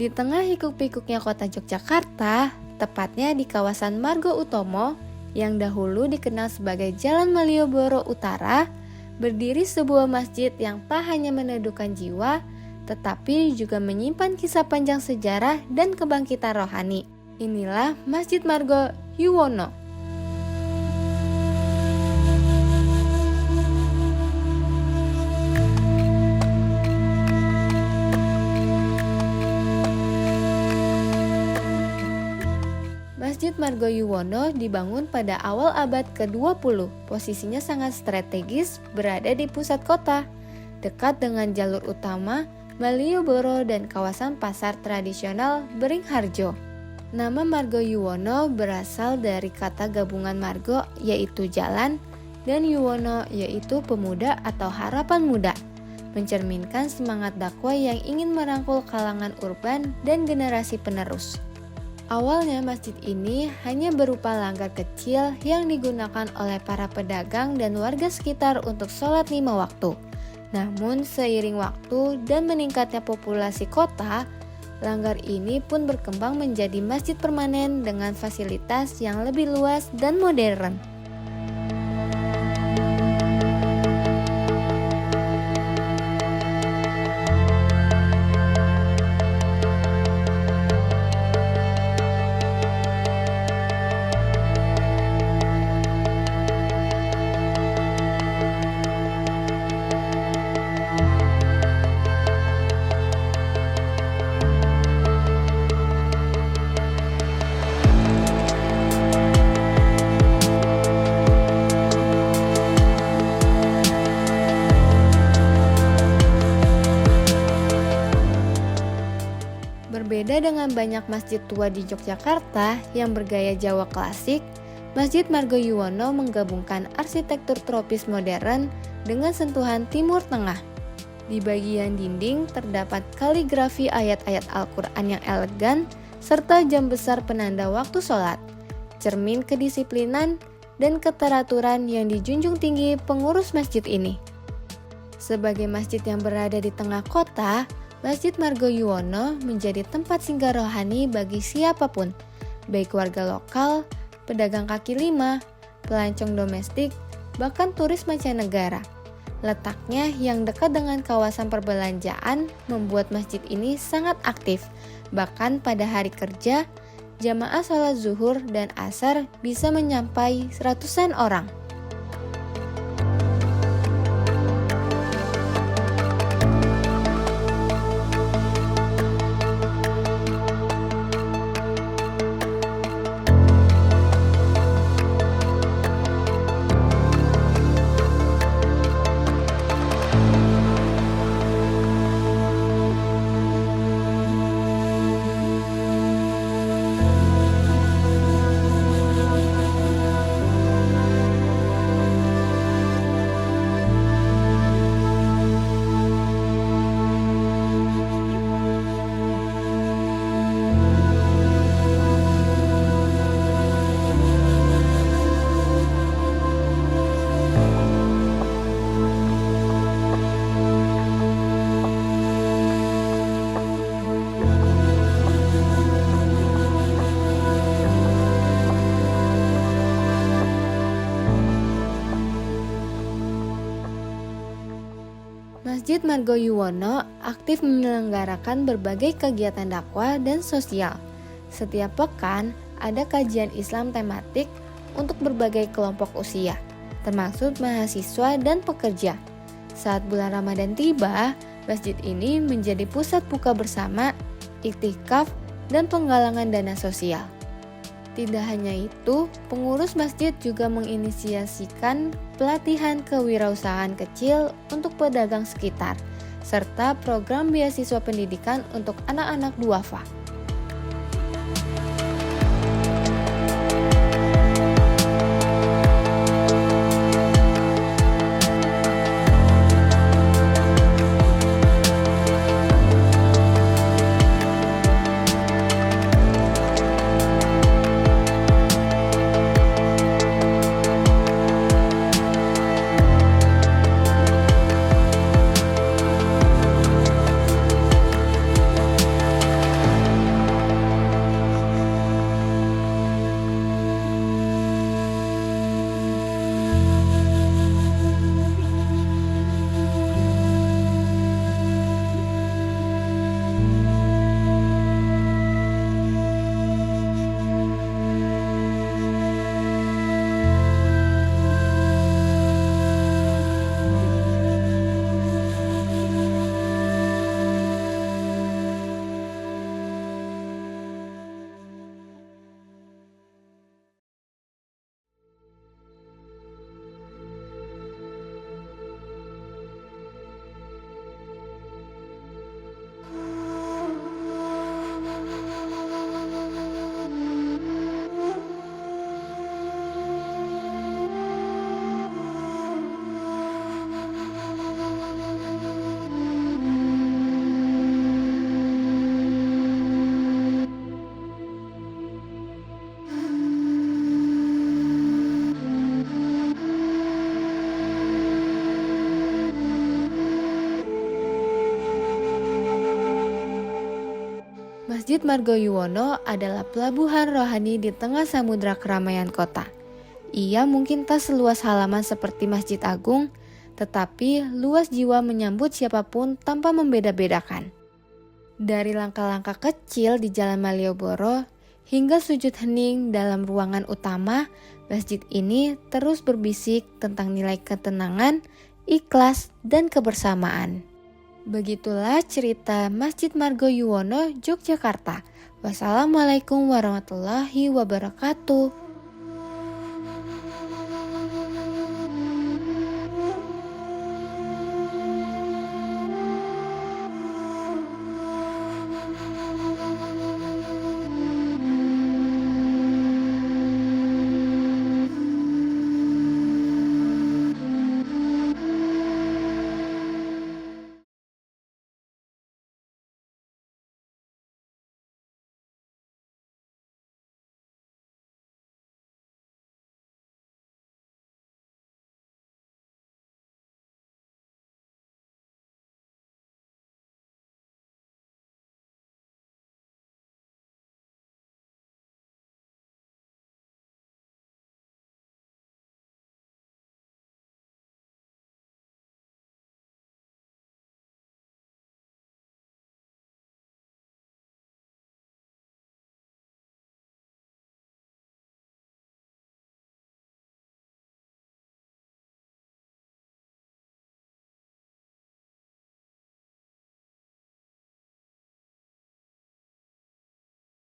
Di tengah hiruk-pikuknya kota Yogyakarta, tepatnya di kawasan Margo Utomo yang dahulu dikenal sebagai Jalan Malioboro Utara, berdiri sebuah masjid yang tak hanya meneduhkan jiwa, tetapi juga menyimpan kisah panjang sejarah dan kebangkitan rohani. Inilah Masjid Margo Yuwono. Masjid Margo Yuwono dibangun pada awal abad ke-20. Posisinya sangat strategis, berada di pusat kota, dekat dengan jalur utama Malioboro dan kawasan pasar tradisional Beringharjo. Nama Margo Yuwono berasal dari kata gabungan Margo yaitu jalan dan Yuwono yaitu pemuda atau harapan muda, mencerminkan semangat dakwah yang ingin merangkul kalangan urban dan generasi penerus. Awalnya masjid ini hanya berupa langgar kecil yang digunakan oleh para pedagang dan warga sekitar untuk sholat 5 waktu. Namun seiring waktu dan meningkatnya populasi kota, langgar ini pun berkembang menjadi masjid permanen dengan fasilitas yang lebih luas dan modern. Berbeda dengan banyak masjid tua di Yogyakarta yang bergaya Jawa klasik, Masjid Margo Yuwono menggabungkan arsitektur tropis modern dengan sentuhan Timur Tengah. Di bagian dinding terdapat kaligrafi ayat-ayat Al-Quran yang elegan, serta jam besar penanda waktu sholat, cermin kedisiplinan dan keteraturan yang dijunjung tinggi pengurus masjid ini. Sebagai masjid yang berada di tengah kota, Masjid Margo Yuwono menjadi tempat singgah rohani bagi siapapun, baik warga lokal, pedagang kaki lima, pelancong domestik, bahkan turis mancanegara. Letaknya yang dekat dengan kawasan perbelanjaan membuat masjid ini sangat aktif. Bahkan pada hari kerja, jamaah sholat zuhur dan asar bisa menyampai ratusan orang. Masjid Margo Yuwono aktif menyelenggarakan berbagai kegiatan dakwah dan sosial. Setiap pekan ada kajian Islam tematik untuk berbagai kelompok usia, termasuk mahasiswa dan pekerja. Saat bulan Ramadan tiba, masjid ini menjadi pusat buka bersama, iktikaf, dan penggalangan dana sosial. Tidak hanya itu, pengurus masjid juga menginisiasikan pelatihan kewirausahaan kecil untuk pedagang sekitar, serta program beasiswa pendidikan untuk anak-anak duafa. Masjid Margayuwono adalah pelabuhan rohani di tengah samudra keramaian kota. Ia mungkin tak seluas halaman seperti Masjid Agung, tetapi luas jiwa menyambut siapapun tanpa membeda-bedakan. Dari langkah-langkah kecil di Jalan Malioboro hingga sujud hening dalam ruangan utama, masjid ini terus berbisik tentang nilai ketenangan, ikhlas, dan kebersamaan. Begitulah cerita Masjid Margayuwono, Yogyakarta. Wassalamualaikum warahmatullahi wabarakatuh.